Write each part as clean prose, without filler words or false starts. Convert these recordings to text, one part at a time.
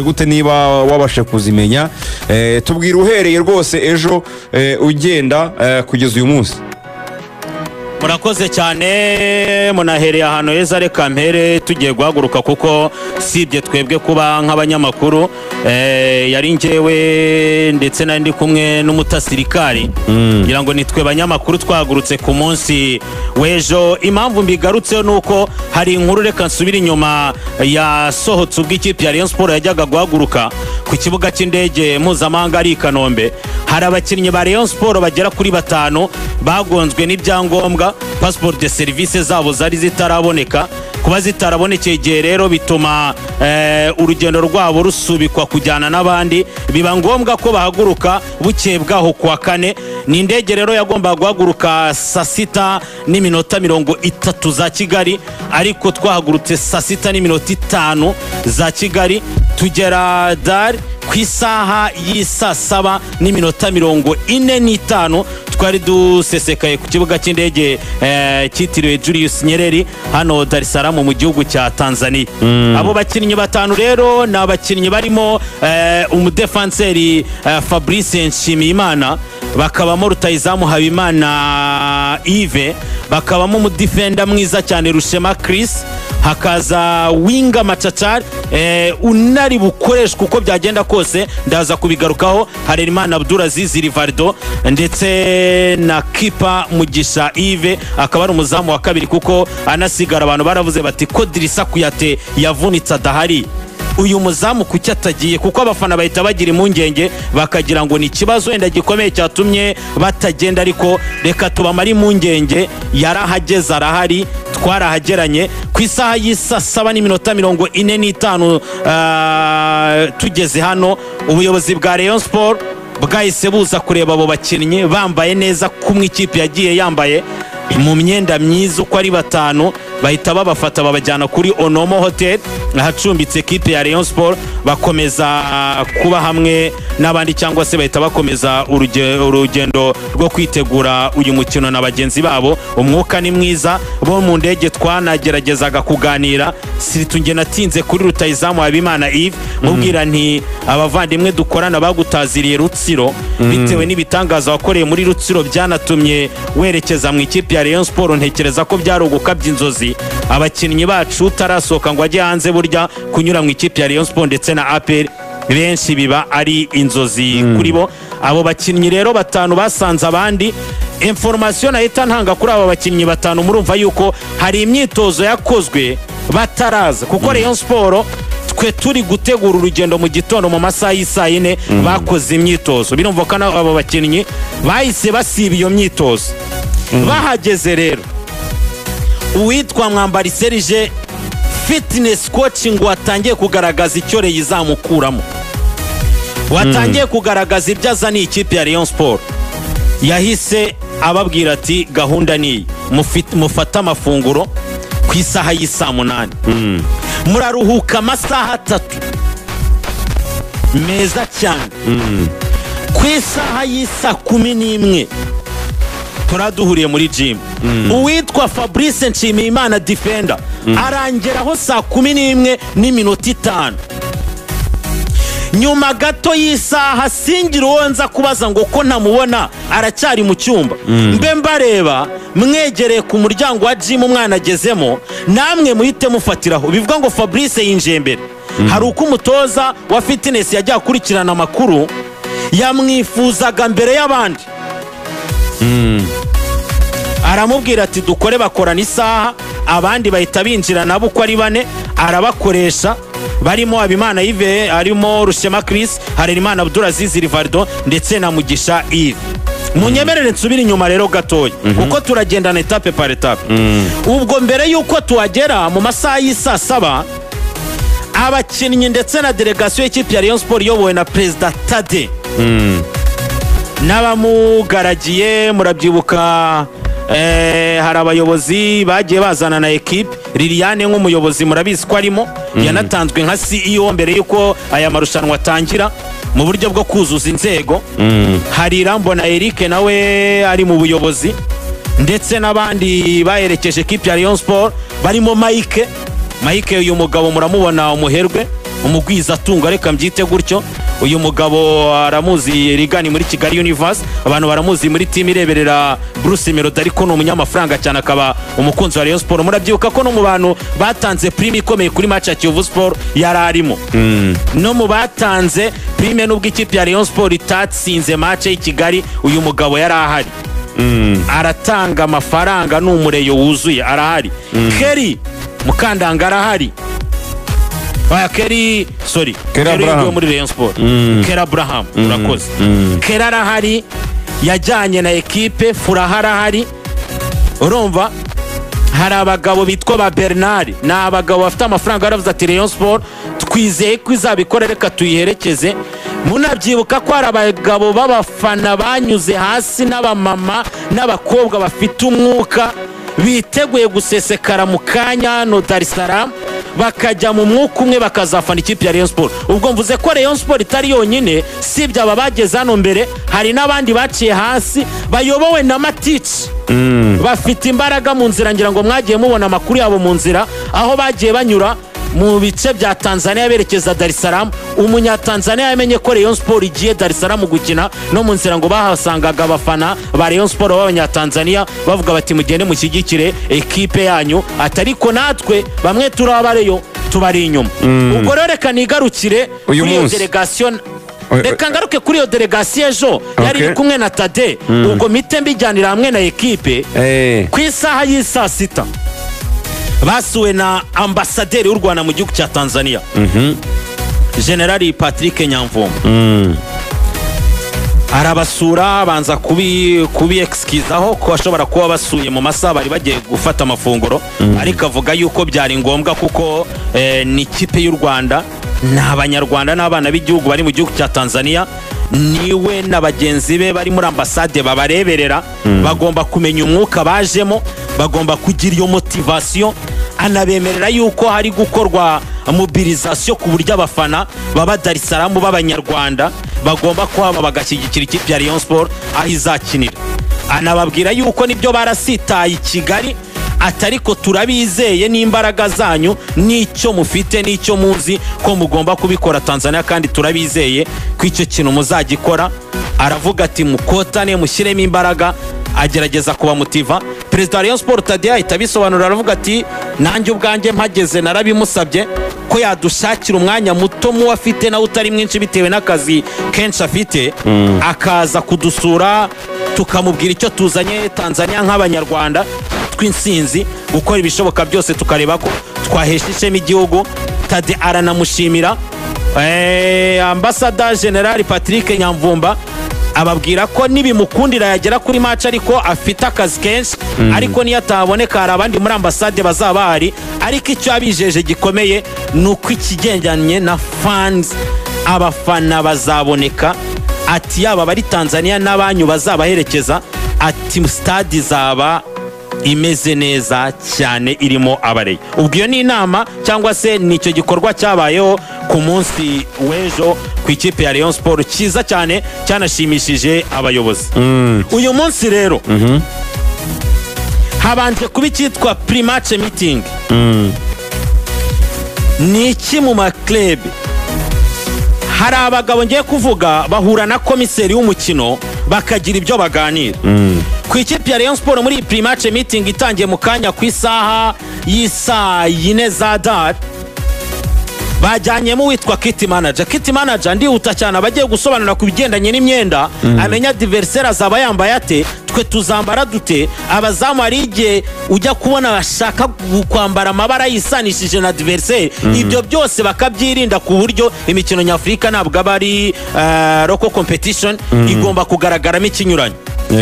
gute niba wabashe kuzimenya tubwira uhereye rwose ejo ugenda kugeza uyu munsi. Murakoze cyane munahereye ahantu heza reka mpere tugiye guhaguruka kuko sibye twebwe kuba nk'abanyamakuru yari njyewe ndetse nandi kumwe n'umutasirikari ngira ngo nitwe banyamakuru twahagurutse ku munsi w'ejo. Impamvu mbigarutseho nuko hari inkuru reka nsubira inyuma yasohotse ubwo ikipe ya Rayon Sport yajyaga guhaguruka ku kibuga cy'indege mpuzamahanga ari i Kanombe. Hari abakinnyi ba Rayon Sport bagera kuri 5 bagonzwe n'ibyangombwa passport de service zabo zari zitaraboneka. Kuba zitarabonekeye igihe rero bituma urugendo rwabo rusubikwa kujyana n'abandi, biba ngombwa ko bahaguruka bukeye bwaho kuwa kane. Ni indege rero yagombaga guhaguruka saa 6:30 za Kigali, ariko twahagurutse saa 6:05 za Kigali tugera Dar ku isaha y'isa 7:45 twari dusesekaye ku kibuga cy'indege cyitiriwe Julius Nyerere hano Dar es Salaam mu gihugu cya Tanzania. Abo bakinnyi 5 rero na abakinnyi barimo umudefanseri Fabrice Nshimiyimana, bakabamo rutayizamu Habimana Yves, bakabamo umudefender mwiza cyane Rushema Chris, hakaza winga Machachar unari bukoreshwa uko byagenda kose ndaza kubigarukaho. Harerimana Abdulaziz Rivaldo ndetse na kipa Mugisha Yves akaba ari umuzamu wa kabiri, kuko anasigara abantu baravuze bati ko Dirisa Kuyate yavunitse adahari uyu muzamu kuki atagiye, kuko abafana bahita bagira impungenge bakagira ngo ni ikibazo wenda gikomeye cyatumye batagenda. Ariko reka tubamara impungenge, yarahageze arahari, twarahageranye ku isaha y'isa 7:45 tugeze hano. Ubuyobozi bwa Rayon Sport bwahise buza kureba abo bakinnyi bambaye neza, kumwe ikipe yagiye yambaye mu myenda myiza uko ari 5, bahita babafata babajyana kuri Onomo Hotel ahacumbitse ekipe ya Rayon Sport, bakomeza kuba hamwe n'abandi cyangwa se bahita bakomeza urugendo rwo kwitegura uyu mukino na bagenzi babo. Umwuka ni mwiza, bo mu ndege twanageragezaga kuganira, situnge natinze kuri rutayizamu Habimana Yves mubwira nti abavandimwe dukorana bagutaziriye Rutsiro bitewe n'ibitangaza wakoreye muri Rutsiro byanatumye werekeza mu ikipe ya Rayon Sport. Ntekereza ko byari ugukabya inzozi abakinnyi bacu tarasoka ngo ajye hanze, burya kunyura mu ikipe ya Rayon Sport ndetse na APR benshi biba ari inzozi kuri bo. Abo bakinnyi rero 5 basanze abandi. Information nahita ntanga kuri aba bakinnyi 5, murumva yuko hari imyitozo yakozwe bataraza, kuko Rayon Sport twe turi gutegura urugendo mu gitondo mu masaha y'isa 4 bakoze imyitozo. Birumva ko abo bakinnyi bahise basiba iyo myitozo. Bahageze rero uwitwa Mwambari Serge fitness coaching watangiye kugaragaza icyo yizamukuramo, watangiye kugaragaza ibyo azani ikipe ya Rayon Sport. Yahise ababwira ati gahunda ni mufata amafunguro ku isaha y'isa 8, muraruhuka amasaha 3 meza cyane, ku isaha y'isa 11 turaduhuriye muri gym. Uwitwa Fabrice Nshimiyimana defender arangeraho saa 11:05. Nyuma gato y'isaha singira uwonza kubaza ngo ko ntamubona aracyari mu cyumba, mbe mbareba mwegereye ku muryango wa gym umwana agezemo, namwe muhite mufatiraho. Bivuga ngo Fabrice yinjiye mbere. Hari uko umutoza wa fitness yajya kurikirana amakuru yamwifuzaga mbere y'abandi, aramubwira ati dukore, bakorana isaha, abandi bahita binjira nabo uko ari 4 arabakoresha, barimo Habimana Yves, arimo Rushema Chris, Harerimana Abdulaziz Rivaldo ndetse na Mugisha Yves. Munyemerere nsubira inyuma rero gatoya kuko turagendana etape par etape. Ubwo mbere yuko tuhagera mu masaha y'isa 7, abakinnyi ndetse na delegation y'ikipe ya Rayon Sport yobowe na President Tade n'abamugaragiye, murabyibuka hari abayobozi bagiye bazana na equipe. Liliane nk'umuyobozi murabizi ko arimo, yanatanzwe nka CEO mbere yuko aya marushanwa atangira mu buryo bwo kuzuza inzego. Hari Rambo na Eric nawe ari mu buyobozi, ndetse n'abandi baherekeje equipe ya Rayon Sport barimo Mike uyu mugabo muramubona umuherwe umugwizatunga reka mbyite gutyo. Uyu mugabo aramuzi rigani muri Kigali Universe, abantu baramuzi muri team ireberera Bruce Melody, ariko ni umunyamafaranga cyane, akaba umukunzi wa Rayon Sport. Murabyibuka ko no mu bantu batanze prime ikomeye kuri match ya Kiyovu Sport yararimo, no mu batanze prime nubwo ikipe ya Rayon Sport itatsinze match y'i Kigali, uyu mugabo yarahari. Aratanga amafaranga, n'umureyo wuzuye arahari. Keri Mukandanga arahari. Keri yo muri Rayon Sport. Keri Abraham urakoze. Keri arahari, yajyanye na ekipe. Furaha arahari. Urumva hari abagabo bitwa ba Bernard, ni abagabo bafite amafaranga, baravuze ati Rayon Sport twizeye ko izabikora, reka tuyiherekeze. Munabyibuka ko hari abagabo b'abafana banyuze hasi, n'abamama n'abakobwa bafite umwuka biteguye gusesekara mu kanya no Dar es Salaam, bakajya mu mwuka umwe bakazafana ikipe ya Rayon Sport. Ubwo mvuze ko Rayon Sport itari yonyine, sibyo aba bageze hano mbere, hari n'abandi baciye hasi bayobowe na Matici. Bafite imbaraga mu nzira, ngira ngo mwagiye mubona amakuru yabo mu nzira aho bagiye banyura mu bice bya Tanzania berekeza Dar es Salaam. Umunyatanzania yamenye ko Rayon Sport igiye Dar es Salaam gukina, no mu nzira ngo bahasangaga abafana ba Rayon Sport b'abanyatanzania bavuga bati mugende mushyigikire ekipe yanyu, atariko natwe bamwe turabareyo tubari inyuma. Ubwo rero reka nigarukire kuri iyo delegation, reka ngaruke kuri iyo delegation ejo yari kumwe na Tade. Ubwo mite mbijyanira hamwe na ekipe ku isaha y'isa 6 basuwe na ambasaderi w'u Rwanda mu gihugu cya Tanzania, Generali Patrick Nyamvumba. Arabasura, abanza kubi excuseaho ko ashobora kuba basuye mu masaha bari bagiye gufata amafunguro, ariko avuga yuko byari ngombwa kuko ni ikipe y'u Rwanda, n'abanyarwanda n'abana b'igihugu bari mu gihugu cya Tanzania, niwe na bagenzi be bari muri ambasade babareberera, bagomba kumenya umwuka bajemo, bagomba kugira iyo motivation. Anabemerera yuko hari gukorwa mobilisation ku buryo abafana baba Dar es Salaam b'abanyarwanda bagomba kuhaba bagashyigikira ikipe ya Rayon Sport aho izakinira. Anababwira yuko nibyo barasitaye i Kigali, atariko turabizeye n'imbaraga zanyu n'icyo mufite n'icyo muzi ko mugomba kubikora Tanzania, kandi turabizeye ko icyo kintu muzagikora. Aravuga ati mukotane mushyiremo imbaraga, agerageza kuba motiva. Perezida wa Rayon Sport Tade ahita bisobanura, aravuga ati nanjye ubwanjye mpageze narabimusabye ko yadushakira umwanya muto mu afite nawe utari mwinshi bitewe n'akazi kenshi afite, akaza kudusura tukamubwira icyo tuzanye Tanzania nk'abanyarwanda tw'insinzi, gukora ibishoboka byose tukareba ko twahesha ishema igihugu. Tade aranamushimira. Ambassadeur General Patrick Nyamvumba ababwira ko nibimukundira yagera kuri match, ariko afite akazi kenshi, ariko niyo ataboneka hari abandi muri ambasade bazaba bahari. Ariko icyo abijeje gikomeye nuko ikigendanye na fans, abafana bazaboneka, ati yaba bari Tanzania n'abanyu bazabaherekeza, ati stade zaba imeze neza cyane irimo abareye. Ubwo iyo ni inama cyangwa se nicyo gikorwa cyabayeho ku munsi w'ejo ku ikipe ya Rayon Sport, cyiza cyane cyanashimishije abayobozi. Uyu munsi rero habanje kuba icyitwa pre-match meeting. Ni iki mu maklub hari abagabo ngiye kuvuga bahura na komiseri w'umukino bakagira ibyo baganira. Ku ikipe ya Rayon Sport muri pre-match meeting itangiye mu kanya ku isaha y'isa 4 za dar, bajyanyemo witwa kit manager. Kit manager ndihuta cyane abagiye gusobanura ku bigendanye n'imyenda, amenya adversaire azaba yambaye ate, twe tuzambara dute, abazamu ari igihe ujya kubona bashaka kwambara amabara yisanishije na adversaire. Ibyo byose bakabyirinda ku buryo imikino nyafurika ntabwo abari local competition, igomba kugaragaramo ikinyuranye.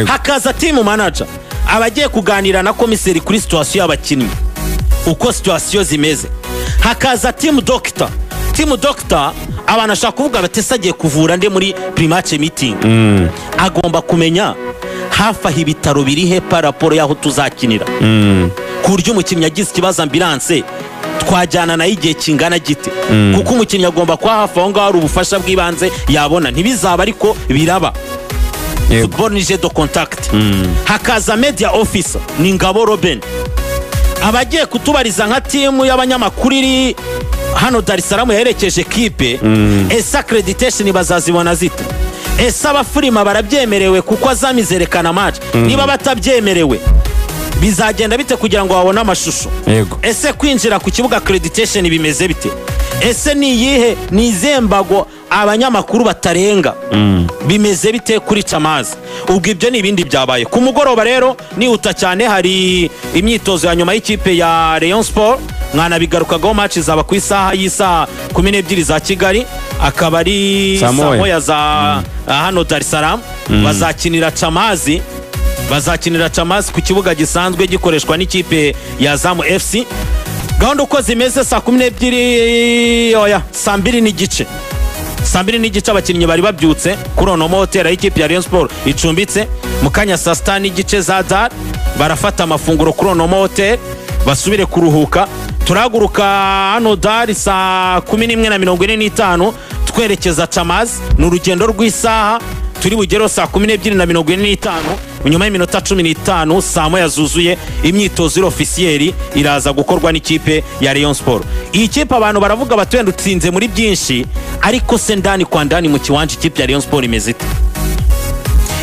Hakaza team manager abagiye kuganira na komiseri kuri situation y'abakinnyi, uko situation zimeze. Hakaza team doctor. Team doctor abana ashaka kuvuga batesagiye kuvura nde muri pre-match meeting, agomba kumenya hafi aho ibitaro biri he paraporo yaho tuzakinira, ku buryo umukinnyi yagize ikibazo ambulance twajyana nayo igihe kingana gite, kuko umukinnyi agomba kuba hafi aho ngaho hari ubufasha bw'ibanze yabona, ntibizaba ariko biraba. Football nije do contact. Hakaza media officer ni Ngabo Robin, abagiye kutubariza nka timu y'abanyamakuru iri hano Dar es Salaam yaherekeje ekipe ese accreditation bazazibona zite? Ese abafurima barabyemerewe kuko azamizerekana match? Niba batabyemerewe bizagenda bite kugira ngo babone amashusho? Yego. Ese kwinjira ku kibuga accreditation bimeze bite? Ese niyihe nizembago abanyamakuru batarenga bimeze bite kuri Chamazi? Ubwo ibyo ni ibindi byabaye ku mugoroba. Rero nihuta cyane, hari imyitozo ya nyuma y'ikipe ya Rayon Sport, mwana bigarukagaho match zaba ku isaha y'isa 12 za Kigali, akaba ari saa moya za hano Dar es Salaam. Bazakinira Chamazi, ku kibuga gisanzwe gikoreshwa n'ikipe ya Zamu FC. Gahunda uko zimeze saa 12, oya saa 2 n'igice, saa 2 n'igice abakinnyi bari babyutse kuri ono hotel y'ikipe ya Rayon Sport icumbitse. Mukanya saa 6 n'igice za Dar barafata amafunguro kuri ono hotel basubire kuruhuka. Turaguruka hano Dar saa 11:45 twerekeza Chamazi. Ni urugendo rw'isaha, turi bugero saa 12:45. Nyuma y'iminota 15 saa moya zuzuye imyitozo officiel iraza gukorwa n'ikipe ya Rayon Sport. Iyi kipe abantu baravuga batwenda utsinze muri byinshi, ariko se ndani kwa ndani mu kiwanja ikipe ya Rayon Sport imeze ite?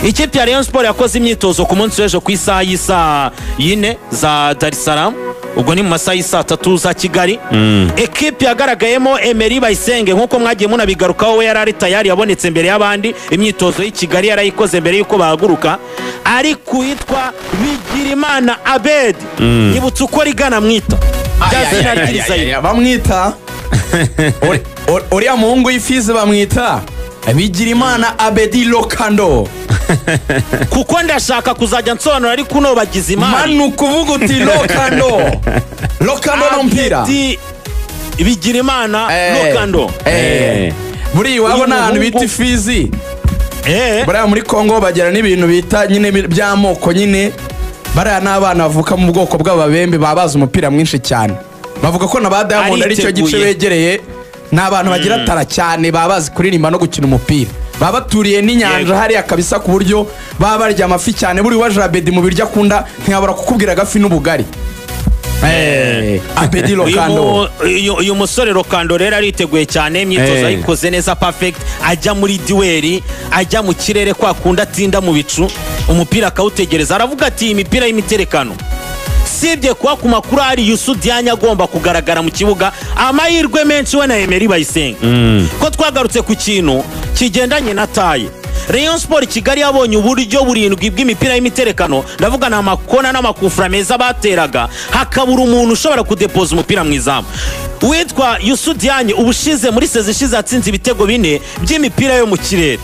Ikipe ya Rayon Sport yakoze imyitozo ku munsi w'ejo ku isaha y'isa 4 za Dar es Salaam, ubwo ni mu masaha y'isa 3 za Kigali. Ekipe yagaragayemo Emery Bayisenge, nkuko mwagiye munabigarukaho, we yarari tayari yabonetse mbere y'abandi. Imyitozo y'i Kigali yarayikoze mbere yuko bahaguruka, ari kuitwa Bigirimana Abed. Nyibutse uko rigana mwita bamwita uriya muhungu y'ifizi bamwita Bigirimana Abedi Lokando. Kuko ndashaka kuzajya nsobanura, ari kuno bagize imana manu kuvuga uti Lokando no mpira Bigirimana Lokando. Buri wabo n'ahantu bita ifizi. Bariya muri Kongo bagira n'ibintu bita nyine by'amoko nyine. Bariya n'abana bavuka mu bwoko bw'ababembe babaza umupira mwinshi cyane. Bavuga ko na ba Diamond ari cyo gice begereye, n'abantu bagira tara cyane babazi kuririmba no gukina umupira. Babaturiye n'inyanja hariya kabisa ku buryo baba barya amafi cyane. Buri wa Jabedi mu biryo akunda ntiyabura kukubwira gafi n'ubugari. Abedi Lokando. Uyu musore Lokando rero ariteguye cyane, imyitozo ayikoze neza perfect. Ajya muri dueli, ajya mu kirere kwa kunda tinda mu bicu, umupira akawutegereza. Aravuga ati imipira y'imiterekano sibye kwa ku makuru ari Youssou Diagne agomba kugaragara mu kibuga. Amahirwe menshi we na Emery Bayisenge ko twagarutse ku kintu kigendanye na taye. Rayon Sport Kigali yabonye uburyo burindwi bw'imipira y'imiterekano, ndavuga na makona n'amakufra meza bateraga, hakabura umuntu ushobora kudepoza umupira mu izamu. Witwa Youssou Diagne ubushize muri sezi ishize atsinze ibitego 4 by'imipira yo mu kirere.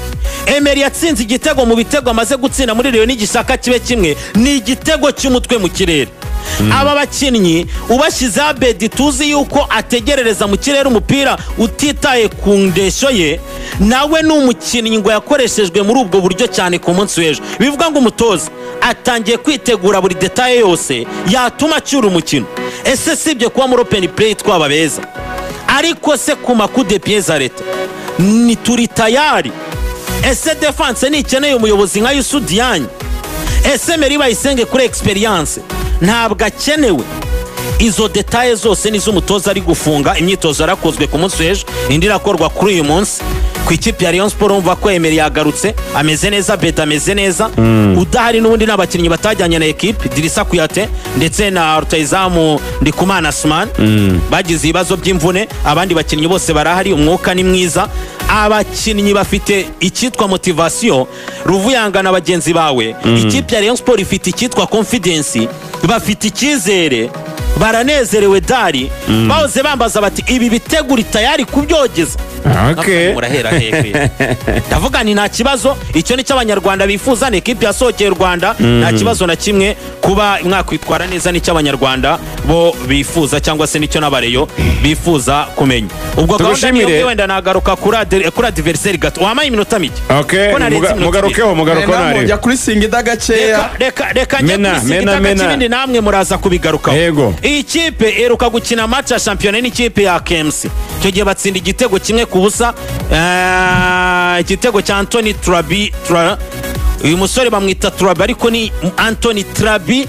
Emery yatsinze igitego mu bitego amaze gutsinda muri Rayon n'igishaka kibe kimwe, ni igitego cy'umutwe mu kirere. Aba bakinnyi ubashyize Abedi tuzi yuko ategerereza mu kirere umupira utitaye ku ndesho ye, nawe n'umukinnyi ngo yakoreshejwe muri ubwo buryo cyane ku munsi w'ejo. Bivuga ngo umutoza atangiye kwitegura buri detaye yose yatuma acyura umukino. Ese sibye kuba muri open play twaba beza, ariko se ku makude pieza leta ni turi tayari? Ese defense ni ikeneye umuyobozi nka Youssou Diagne? Ese Emery Bayisenge kuri experience ntabwo akenewe? Izo detaye zose nizo umutoza ari gufunga. Imyitozo yarakozwe ku munsi w'ejo, indi irakorwa kuri uyu munsi ku ikipe ya Rayon Sport. Umva ko Emery yagarutse ameze neza, Beta ameze neza, udahari n'ubundi n'abakinnyi batajyanye na ekipe, Dirisa Kuyate ndetse na Rutayizamu Ndikumana Asman bagize ibibazo by'imvune. Abandi bakinnyi bose barahari, umwuka ni mwiza. Abakinnyi bafite icyitwa motivation. Ruvuyanga na bagenzi bawe, ikipe ya Rayon Sport ifite icyitwa confidence, bafite icyizere, baranezerewe. Dari bahoze bambaza bati ibi bitegura tayari kubyogeza. Murahera hehe. Ndavuga ni nta kibazo, icyo ni cy'abanyarwanda bifuza. Ni ekipe yasohokeye u Rwanda, nta kibazo na kimwe kuba mwakwitwara neza. Ni cy'abanyarwanda bo bifuza, cyangwa se nicyo n'abareyo bifuza kumenya. Ubwo gahunda niyo wenda nagaruka kuri adversaire gato. Wamaye iminota mike. Mugarukeho nari njya kuri Singida gakeya. Reka mena namwe muraza kubigarukaho. Iyi kipe eruka gukina match ya championnat n'ikipe ya KMC. Cyo gihe batsinda igitego kimwe ku busa, igitego cya Anthony Trabi. Uyu musore bamwita Trabi ariko ni Anthony Trabi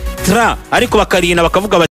ariko bakarina bakavuga